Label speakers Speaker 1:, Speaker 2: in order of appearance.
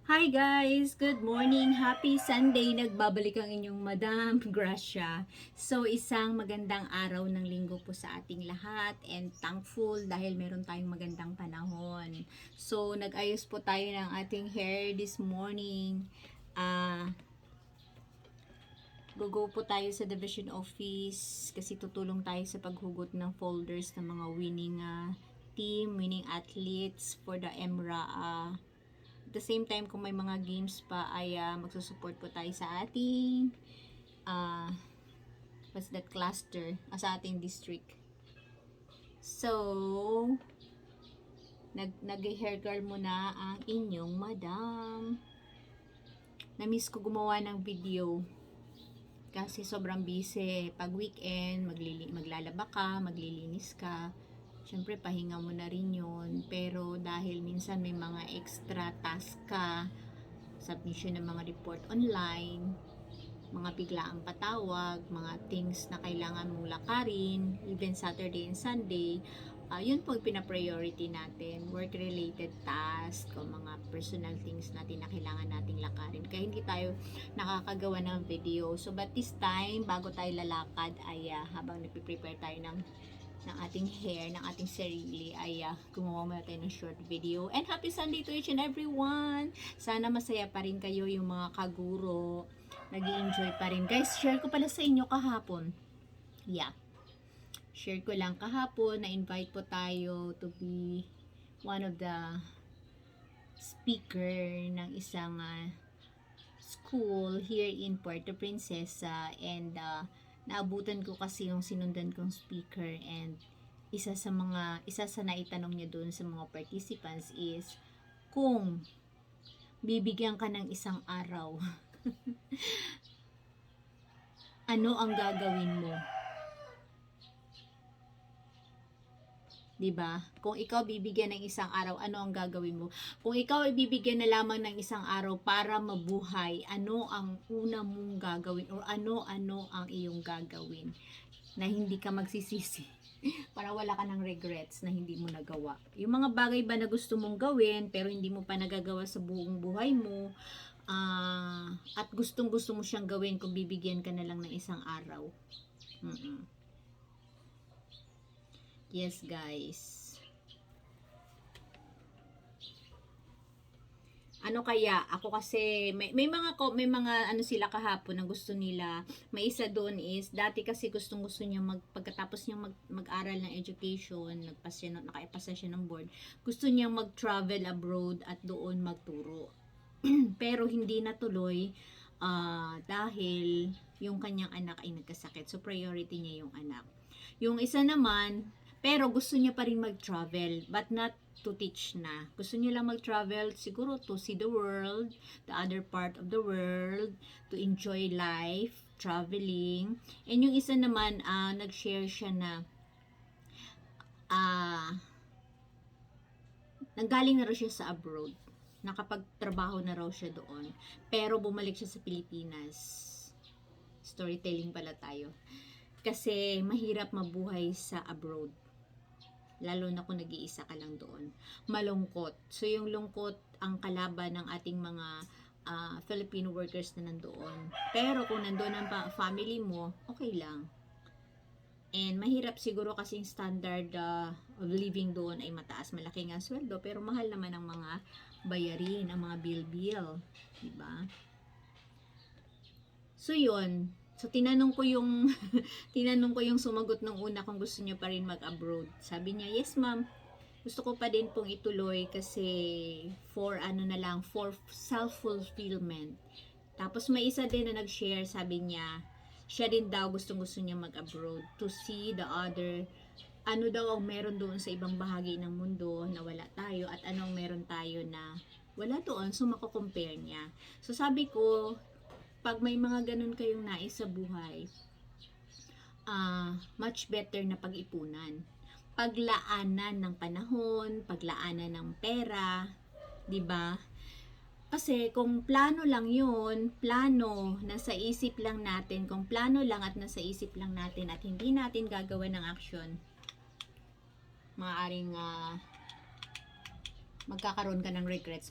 Speaker 1: Hi guys! Good morning! Happy Sunday! Nagbabalik ang inyong Madam Gracia. So, isang magandang araw ng linggo po sa ating lahat and thankful dahil meron tayong magandang panahon. So, nag-ayos po tayo ng ating hair this morning. Go po tayo sa division office kasi tutulong tayo sa paghugot ng folders ng mga winning team, winning athletes for the EMRA the same time, kung may mga games pa ay magsusupport po tayo sa ating what's that cluster, sa ating district. So, nag-hair curl muna ang inyong madam. Na-miss ko gumawa ng video kasi sobrang busy. Pag weekend, maglalaba ka, maglilinis ka. Siyempre, pahinga mo na rin yun. Pero dahil minsan may mga extra task ka, submission ng mga report online, mga biglaang patawag, mga things na kailangan mong lakarin, even Saturday and Sunday, yun po pina-priority natin, work-related task o mga personal things natin na kailangan nating lakarin. Kaya hindi tayo nakakagawa ng video. So, but this time, bago tayo lalakad, ay habang nagpe-prepare tayo ng ating hair, ng ating sarili, ay gumawa muna tayo ng short video. And happy Sunday to each and everyone! Sana masaya pa rin kayo, yung mga kaguro. Nag-i-enjoy pa rin. Guys, share ko pala sa inyo kahapon. Share ko lang kahapon, na-invite po tayo to be one of the speaker ng isang school here in Puerto Princesa, and naabutan ko kasi yung sinundan kong speaker, and isa sa naitanong niya doon sa mga participants is kung bibigyan ka ng isang araw ano ang gagawin mo? 'Di ba? Kung ikaw bibigyan ng isang araw, ano ang gagawin mo? Kung ikaw ay bibigyan na lamang ng isang araw para mabuhay, ano ang una mong gagawin o ano-ano ang iyong gagawin na hindi ka magsisisi? Para wala ka ng regrets na hindi mo nagawa. Yung mga bagay ba na gusto mong gawin pero hindi mo pa nagagawa sa buong buhay mo, at gustong-gusto mo siyang gawin kung bibigyan ka na lang ng isang araw. Yes, guys. Ano kaya? Ako kasi may mga ano sila kahapon na gusto nila. May isa doon is dati kasi gustong-gusto niya pagkatapos niya mag-aral ng education, nakaipasa siya ng board. Gusto niya mag-travel abroad at doon magturo. Pero hindi natuloy dahil yung kanyang anak ay nagkasakit. So priority niya yung anak. Yung isa naman, pero gusto niya pa rin mag-travel, but not to teach na. Gusto niya lang mag-travel siguro to see the world, the other part of the world, to enjoy life, traveling. And yung isa naman, nag-share siya na nanggaling na raw siya sa abroad. Nakapagtrabaho na raw siya doon. Pero bumalik siya sa Pilipinas. Storytelling pala tayo. Kasi mahirap mabuhay sa abroad. Lalo na kung nag-iisa ka lang doon. Malungkot. So yung lungkot ang kalaban ng ating mga Filipino workers na nandoon. Pero kung nandoon ang family mo, okay lang. And mahirap siguro kasi yung standard of living doon ay mataas. Malaki nga sweldo, pero mahal naman ang mga bayarin, ang mga bill. Diba? So yun. So tinanong ko yung tinanong ko yung sumagot nung una kung gusto niya pa rin mag-abroad. Sabi niya, "Yes, ma'am. Gusto ko pa din pong ituloy kasi for self-fulfillment." Tapos may isa din na nag-share, sabi niya, siya din daw gustong-gusto niya mag-abroad to see the other, ano daw ang meron doon sa ibang bahagi ng mundo na wala tayo at anong meron tayo na wala doon, so mako-compare niya. So sabi ko, pag may mga ganun kayong nais sa buhay, much better na pag-ipunan. Paglaanan ng panahon, paglaanan ng pera, 'di ba? Kasi kung plano lang 'yun, plano, nasa isip lang natin, kung plano lang at nasa isip lang natin at hindi natin gagawa ng action, maaaring magkakaroon ka ng regrets.